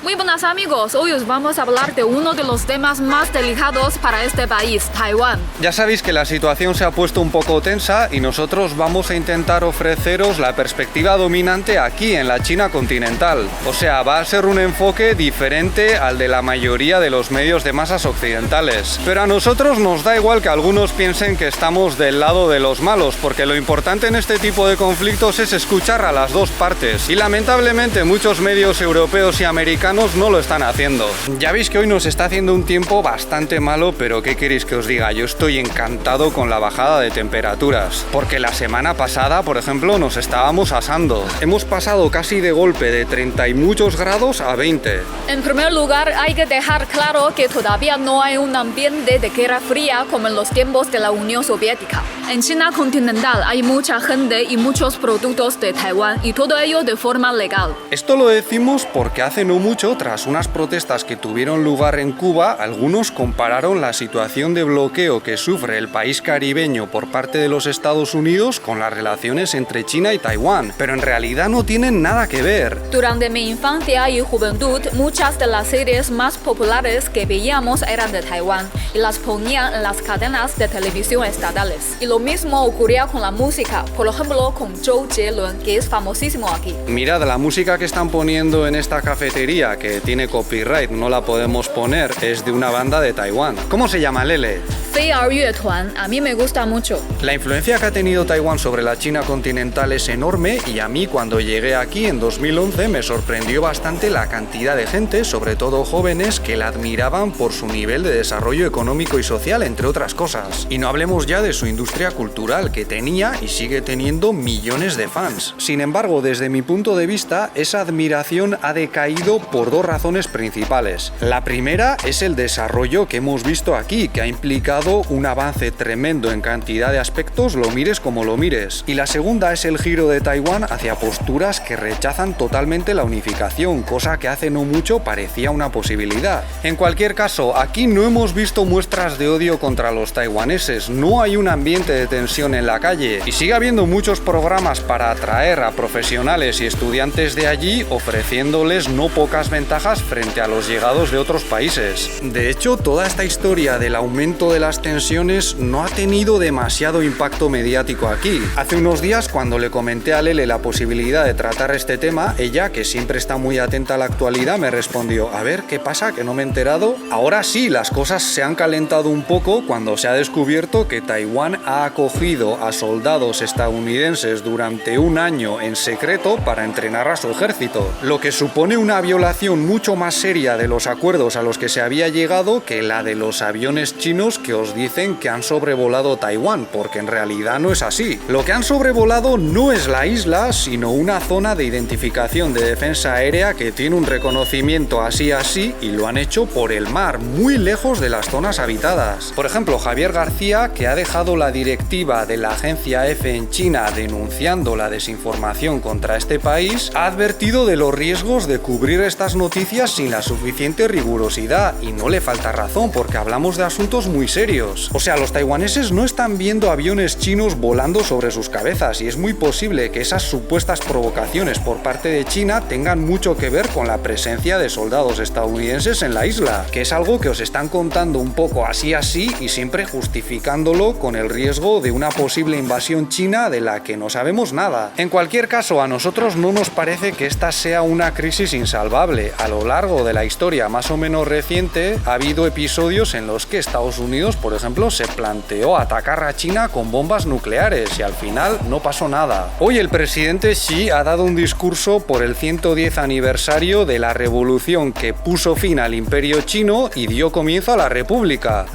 Muy buenas amigos, hoy os vamos a hablar de uno de los temas más delicados para este país, Taiwán. Ya sabéis que la situación se ha puesto un poco tensa y nosotros vamos a intentar ofreceros la perspectiva dominante aquí en la China continental. O sea, va a ser un enfoque diferente al de la mayoría de los medios de masas occidentales. Pero a nosotros nos da igual que algunos piensen que estamos del lado de los malos, porque lo importante en este tipo de conflictos es escuchar a las dos partes. Y lamentablemente muchos medios europeos y americanos no lo están haciendo. Ya veis que hoy nos está haciendo un tiempo bastante malo, pero ¿qué queréis que os diga? Yo estoy encantado con la bajada de temperaturas, porque la semana pasada, por ejemplo, nos estábamos asando. Hemos pasado casi de golpe de 30 y muchos grados a 20. En primer lugar, hay que dejar claro que todavía no hay un ambiente de guerra fría como en los tiempos de la Unión Soviética. En China continental hay mucha gente y muchos productos de Taiwán, y todo ello de forma legal. Esto lo decimos porque hace no mucho, tras unas protestas que tuvieron lugar en Cuba, algunos compararon la situación de bloqueo que sufre el país caribeño por parte de los Estados Unidos con las relaciones entre China y Taiwán, pero en realidad no tienen nada que ver. Durante mi infancia y juventud, muchas de las series más populares que veíamos eran de Taiwán y las ponían en las cadenas de televisión estatales. Y lo mismo ocurría con la música, por ejemplo con Zhou Jielun, que es famosísimo aquí. Mirad, la música que están poniendo en esta cafetería, que tiene copyright, no la podemos poner, es de una banda de Taiwán. ¿Cómo se llama, Lele? Fei Er Yue Tuan, a mí me gusta mucho. La influencia que ha tenido Taiwán sobre la China continental es enorme y a mí cuando llegué aquí en 2011 me sorprendió bastante la cantidad de gente, sobre todo jóvenes, que la admiraban por su nivel de desarrollo económico y social, entre otras cosas. Y no hablemos ya de su industria cultural, que tenía y sigue teniendo millones de fans. Sin embargo, desde mi punto de vista, esa admiración ha decaído por dos razones principales. La primera es el desarrollo que hemos visto aquí, que ha implicado un avance tremendo en cantidad de aspectos, lo mires como lo mires. Y la segunda es el giro de Taiwán hacia posturas que rechazan totalmente la unificación, cosa que hace no mucho parecía una posibilidad. En cualquier caso, aquí no hemos visto muestras de odio contra los taiwaneses, no hay un ambiente de tensión en la calle y sigue habiendo muchos programas para atraer a profesionales y estudiantes de allí, ofreciéndoles no pocas ventajas frente a los llegados de otros países. De hecho, toda esta historia del aumento de las tensiones no ha tenido demasiado impacto mediático aquí. Hace unos días, cuando le comenté a Lele la posibilidad de tratar este tema, ella, que siempre está muy atenta a la actualidad, me respondió: a ver, ¿qué pasa? ¿Que no me he enterado? Ahora sí, las cosas se han calentado un poco cuando se ha descubierto que Taiwán ha acogido a soldados estadounidenses durante un año en secreto para entrenar a su ejército, lo que supone una violación mucho más seria de los acuerdos a los que se había llegado que la de los aviones chinos que os dicen que han sobrevolado Taiwán, porque en realidad no es así. Lo que han sobrevolado no es la isla, sino una zona de identificación de defensa aérea que tiene un reconocimiento así y lo han hecho por el mar, muy lejos de las zonas habitadas. Por ejemplo, Javier García, que ha dejado la directiva de la agencia EFE en China denunciando la desinformación contra este país, ha advertido de los riesgos de cubrir estas noticias sin la suficiente rigurosidad, y no le falta razón, porque hablamos de asuntos muy serios. O sea, los taiwaneses no están viendo aviones chinos volando sobre sus cabezas, y es muy posible que esas supuestas provocaciones por parte de China tengan mucho que ver con la presencia de soldados estadounidenses en la isla, que es algo que os están contando un poco así y siempre justificándolo con el riesgo de una posible invasión china de la que no sabemos nada. En cualquier caso, a nosotros no nos parece que esta sea una crisis insalvable. A lo largo de la historia más o menos reciente ha habido episodios en los que Estados Unidos, por ejemplo, se planteó atacar a China con bombas nucleares y al final no pasó nada. Hoy el presidente Xi ha dado un discurso por el 110 aniversario de la revolución que puso fin al imperio chino y dio comienzo a la república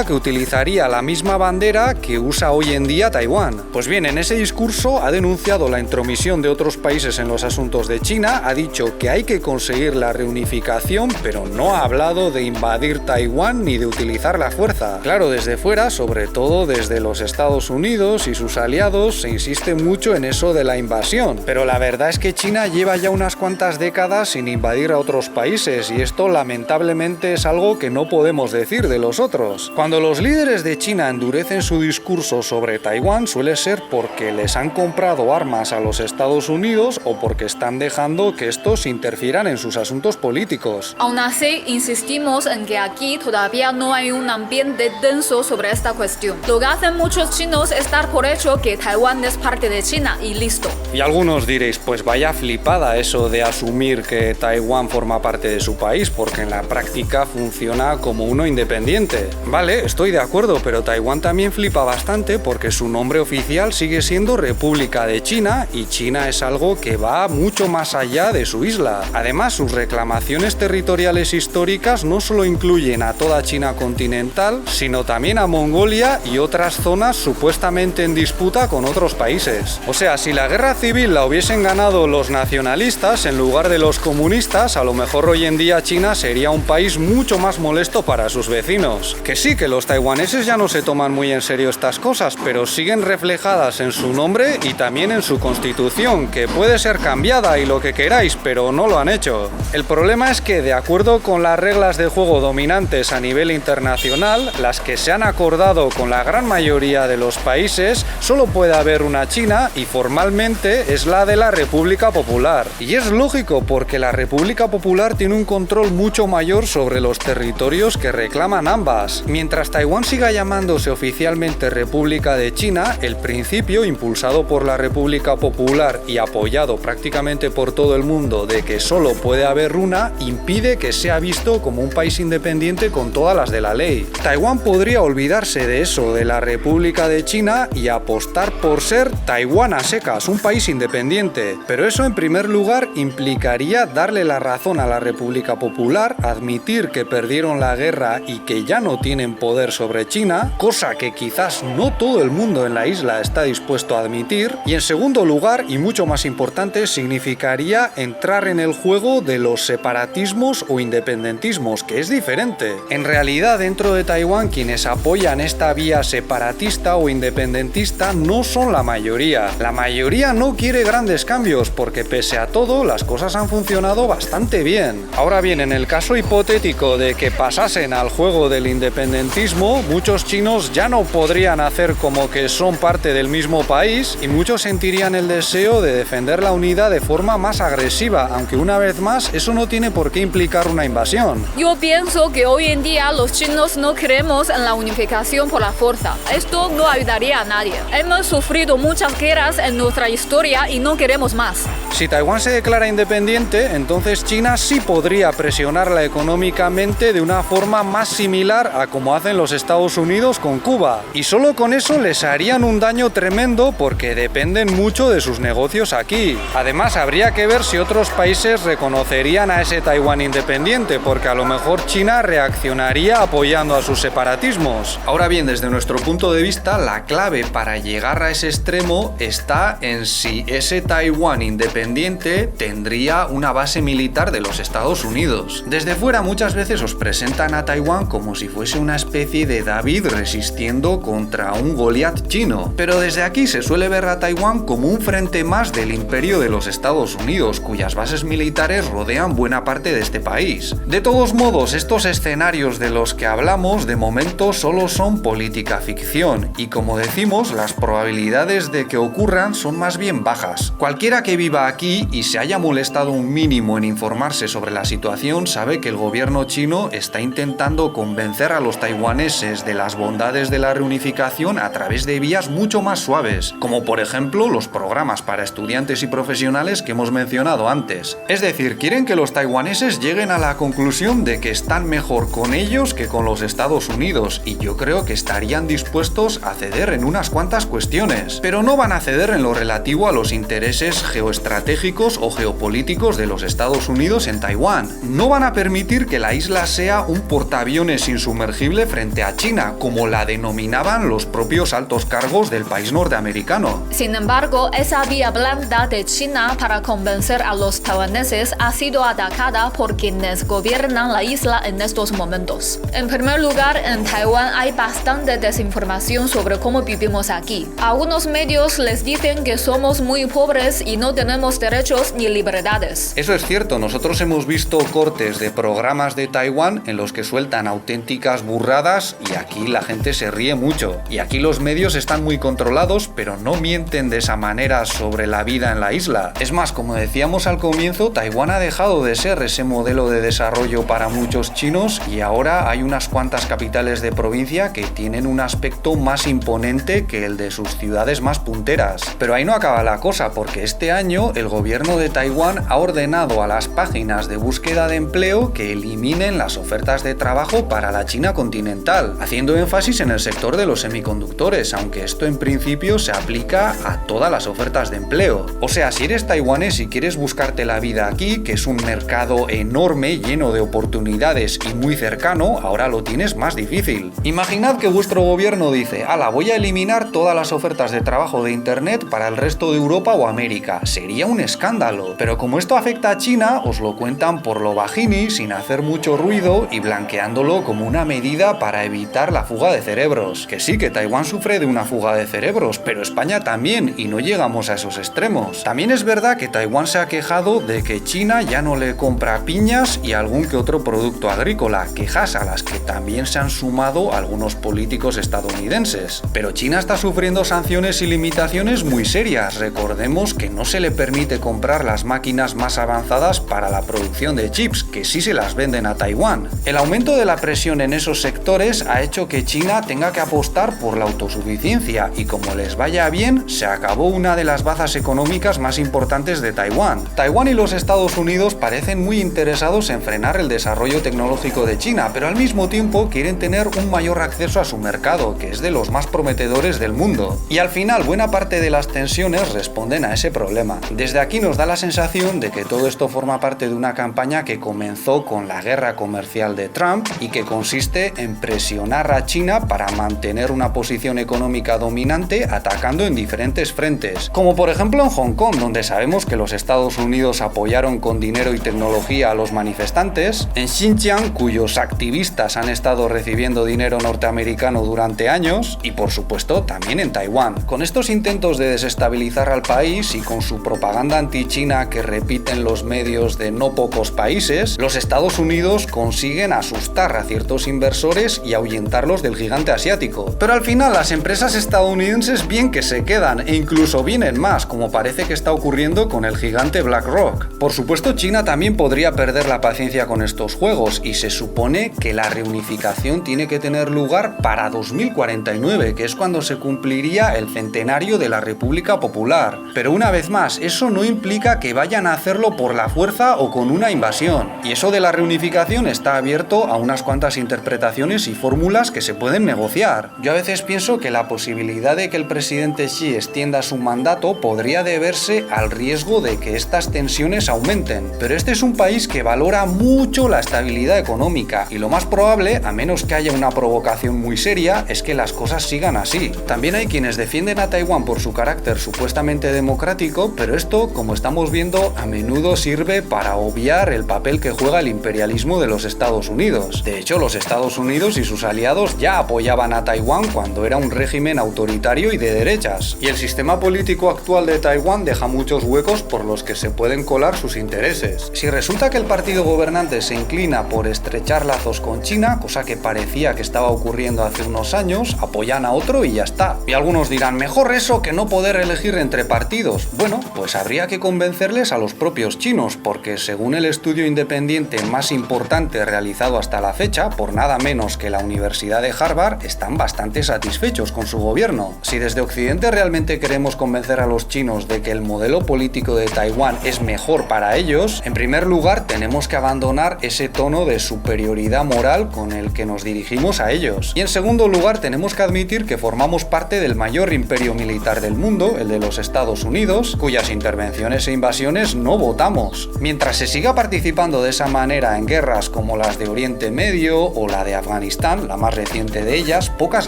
que utilizaría la misma bandera que usa hoy en día Taiwán. Pues bien, en ese discurso ha denunciado la intromisión de otros países en los asuntos de China, ha dicho que hay que conseguir la reunificación, pero no ha hablado de invadir Taiwán ni de utilizar la fuerza. Claro, desde fuera, sobre todo desde los Estados Unidos y sus aliados, se insiste mucho en eso de la invasión, pero la verdad es que China lleva ya unas cuantas décadas sin invadir a otros países, y esto lamentablemente es algo que no podemos decir de los otros. Cuando los líderes de China endurecen su discurso sobre Taiwán, suele ser porque les han comprado armas a los Estados Unidos o porque están dejando que estos interfieran en sus asuntos políticos. Aún así, insistimos en que aquí todavía no hay un ambiente denso sobre esta cuestión. Lo que hacen muchos chinos es dar por hecho que Taiwán es parte de China y listo. Y algunos diréis, pues vaya flipada eso de asumir que Taiwán forma parte de su país, porque en la práctica funciona como uno independiente. Vale, estoy de acuerdo, pero Taiwán también flipa bastante porque su nombre oficial sigue siendo República de China y China es algo que va mucho más allá de su isla. Además, sus reclamaciones territoriales históricas no solo incluyen a toda China continental, sino también a Mongolia y otras zonas supuestamente en disputa con otros países. O sea, si la guerra civil la hubiesen ganado los nacionalistas en lugar de los comunistas, a lo mejor hoy en día China sería un país mucho más molesto para sus vecinos. Que sí, que los taiwaneses ya no se toman muy en serio estas cosas, pero siguen reflejadas en su nombre y también en su constitución, que puede ser cambiada y lo que queráis, pero no lo han hecho. El problema es que, de acuerdo con las reglas de juego dominantes a nivel internacional, las que se han acordado con la gran mayoría de los países, solo puede haber una China y formalmente es la de la República Popular. Y es lógico porque la República Popular tiene un control mucho mayor sobre los territorios que reclaman ambas. Mientras Taiwán siga llamándose oficialmente República de China, el principio impulsado por la República Popular y apoyado prácticamente por todo el mundo de que solo puede haber una, impide que sea visto como un país independiente con todas las de la ley. Taiwán podría olvidarse de eso, de la República de China, y apostar por ser Taiwán a secas, un país independiente. Pero eso en primer lugar implicaría darle la razón a la República Popular, admitir que perdieron la guerra y que ya no tienen poder sobre China, cosa que quizás no todo el mundo en la isla está dispuesto a admitir. Y en segundo lugar, y mucho más importante, significaría entrar en el juego de los separatismos o independentismos, que es diferente. En realidad, dentro de Taiwán, quienes apoyan esta vía separatista o independentista no son la mayoría. La mayoría no quiere grandes cambios porque, pese a todo, las cosas han funcionado bastante bien. Ahora bien, en el caso hipotético de que pasasen al juego del independentismo, muchos chinos ya no podrían hacer como que son parte del mismo país y muchos sentirían el deseo de defender la unidad de forma más agresiva, aunque una vez más eso no tiene por qué implicar una invasión. Yo pienso que hoy en día los chinos no creemos en la unificación por la fuerza. Esto no ayudaría a nadie. Hemos sufrido muchas guerras en nuestra historia y no queremos más. Si Taiwán se declara independiente, entonces China sí podría presionarla económicamente de una forma más similar a como hacen los Estados Unidos con Cuba. Y solo con eso les harían un daño tremendo porque dependen mucho de sus negocios aquí. Además, habría que ver si otros países reconocerían a ese Taiwán independiente, porque a lo mejor China reaccionaría apoyando a sus separatismos. Ahora bien, desde nuestro punto de vista, la clave para llegar a ese extremo está en si ese Taiwán independiente tendría una base militar de los Estados Unidos. Desde fuera muchas veces os presentan a Taiwán como si fuese una especie de David resistiendo contra un Goliat chino, pero desde aquí se suele ver a Taiwán como un frente más del imperio de los Estados Unidos, cuyas bases militares rodean buena parte de este país. De todos modos, estos escenarios de los que hablamos de momento solo son política ficción y, como decimos, las probabilidades de que ocurran son más bien bajas. Cualquiera que viva aquí y se haya molestado un mínimo en informarse sobre la situación sabe que el gobierno chino está intentando convencer a los taiwaneses de las bondades de la reunificación a través de vías mucho más suaves, como por ejemplo los programas para estudiantes y profesionales que hemos mencionado antes. Es decir, quieren que los taiwaneses lleguen a la conclusión de que están mejor con ellos que con los Estados Unidos, y yo creo que estarían dispuestos a ceder en unas cuantas cuestiones, pero no van a ceder en lo relativo a los intereses geoestratégicos o geopolíticos de los Estados Unidos en Taiwán. No van a permitir que la isla sea un portaaviones insumergible frente a China, como la denominaban los propios altos cargos del país norteamericano. Sin embargo, esa vía blanda de China para convencer a los taiwaneses ha sido atacada por quienes gobiernan la isla en estos momentos. En primer lugar, en Taiwán hay bastante desinformación sobre cómo vivimos aquí. Algunos medios les dicen que somos muy pobres y no tenemos derechos ni libertades. Eso es cierto, nosotros hemos visto cortes de programas de Taiwán en los que sueltan auténticas burradas y aquí la gente se ríe mucho. Y aquí los medios están muy controlados, pero no mienten de esa manera sobre la vida en la isla. Es más, como decíamos al comienzo, Taiwán Taiwán ha dejado de ser ese modelo de desarrollo para muchos chinos y ahora hay unas cuantas capitales de provincia que tienen un aspecto más imponente que el de sus ciudades más punteras. Pero ahí no acaba la cosa, porque este año el gobierno de Taiwán ha ordenado a las páginas de búsqueda de empleo que eliminen las ofertas de trabajo para la China continental, haciendo énfasis en el sector de los semiconductores, aunque esto en principio se aplica a todas las ofertas de empleo. O sea, si eres taiwanés y quieres buscarte la vida aquí, que es un mercado enorme, lleno de oportunidades y muy cercano, ahora lo tienes más difícil. Imaginad que vuestro gobierno dice: "Ala, voy a eliminar todas las ofertas de trabajo de internet para el resto de Europa o América". Sería un escándalo. Pero como esto afecta a China, os lo cuentan por lo bajini, sin hacer mucho ruido y blanqueándolo como una medida para evitar la fuga de cerebros. Que sí, que Taiwán sufre de una fuga de cerebros, pero España también, y no llegamos a esos extremos. También es verdad que Taiwán se ha quejado de que China ya no le compra piñas y algún que otro producto agrícola, quejas a las que también se han sumado algunos políticos estadounidenses. Pero China está sufriendo sanciones y limitaciones muy serias. Recordemos que no se le permite comprar las máquinas más avanzadas para la producción de chips, que sí se las venden a Taiwán. El aumento de la presión en esos sectores ha hecho que China tenga que apostar por la autosuficiencia y, como les vaya bien, se acabó una de las bazas económicas más importantes de Taiwán. Taiwán y los Estados Unidos parecen muy interesados en frenar el desarrollo tecnológico de China, pero al mismo tiempo quieren tener un mayor acceso a su mercado, que es de los más prometedores del mundo. Y al final, buena parte de las tensiones responden a ese problema. Desde aquí nos da la sensación de que todo esto forma parte de una campaña que comenzó con la guerra comercial de Trump y que consiste en presionar a China para mantener una posición económica dominante atacando en diferentes frentes, como por ejemplo en Hong Kong, donde sabemos que los Estados Unidos apoyaron con dinero y tecnología a los manifestantes, en Xinjiang, cuyos activistas han estado recibiendo dinero norteamericano durante años, y por supuesto también en Taiwán. Con estos intentos de desestabilizar al país y con su propaganda anti-China que repiten los medios de no pocos países, los Estados Unidos consiguen asustar a ciertos inversores y ahuyentarlos del gigante asiático. Pero al final las empresas estadounidenses bien que se quedan e incluso vienen más, como parece que está ocurriendo con el gigante BlackRock. Por supuesto, China también podría perder la paciencia con estos juegos y se supone que la reunificación tiene que tener lugar para 2049, que es cuando se cumpliría el centenario de la República Popular. Pero una vez más, eso no implica que vayan a hacerlo por la fuerza o con una invasión. Y eso de la reunificación está abierto a unas cuantas interpretaciones y fórmulas que se pueden negociar. Yo a veces pienso que la posibilidad de que el presidente Xi extienda su mandato podría deberse al riesgo de que estas tensiones aumenten. Pero este es un país que valora mucho la estabilidad económica y lo más probable, a menos que haya una provocación muy seria, es que las cosas sigan así. También hay quienes defienden a Taiwán por su carácter supuestamente democrático, pero esto, como estamos viendo, a menudo sirve para obviar el papel que juega el imperialismo de los Estados Unidos. De hecho, los Estados Unidos y sus aliados ya apoyaban a Taiwán cuando era un régimen autoritario y de derechas. Y el sistema político actual de Taiwán deja muchos huecos por los que se pueden colar sus intereses. Si resulta que el partido gobernante se inclina por estrechar lazos con China, cosa que parecía que estaba ocurriendo hace unos años, apoyan a otro y ya está. Y algunos dirán, mejor eso que no poder elegir entre partidos. Bueno, pues habría que convencerles a los propios chinos, porque según el estudio independiente más importante realizado hasta la fecha, por nada menos que la Universidad de Harvard, están bastante satisfechos con su gobierno. Si desde Occidente realmente queremos convencer a los chinos de que el modelo político de Taiwán es mejor para ellos, en primer lugar tenemos que abandonar ese tono de superioridad moral con el que nos dirigimos a ellos. Y en segundo lugar tenemos que admitir que formamos parte del mayor imperio militar del mundo, el de los Estados Unidos, cuyas intervenciones e invasiones no votamos. Mientras se siga participando de esa manera en guerras como las de Oriente Medio o la de Afganistán, la más reciente de ellas, pocas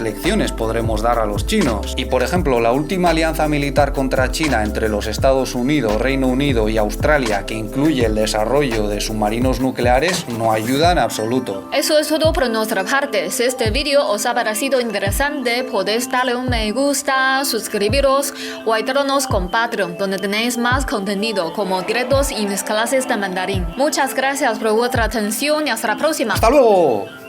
lecciones podremos dar a los chinos. Y por ejemplo, la última alianza militar contra China entre los Estados Unidos, Reino Unido y Australia, que incluye el desarrollo de submarinos nucleares, no ayuda en absoluto. Eso es todo por nuestra parte. Si este vídeo os ha parecido interesante, podéis darle un me gusta, suscribiros o ayudarnos con Patreon, donde tenéis más contenido como directos y mis clases de mandarín. Muchas gracias por vuestra atención y hasta la próxima. ¡Hasta luego!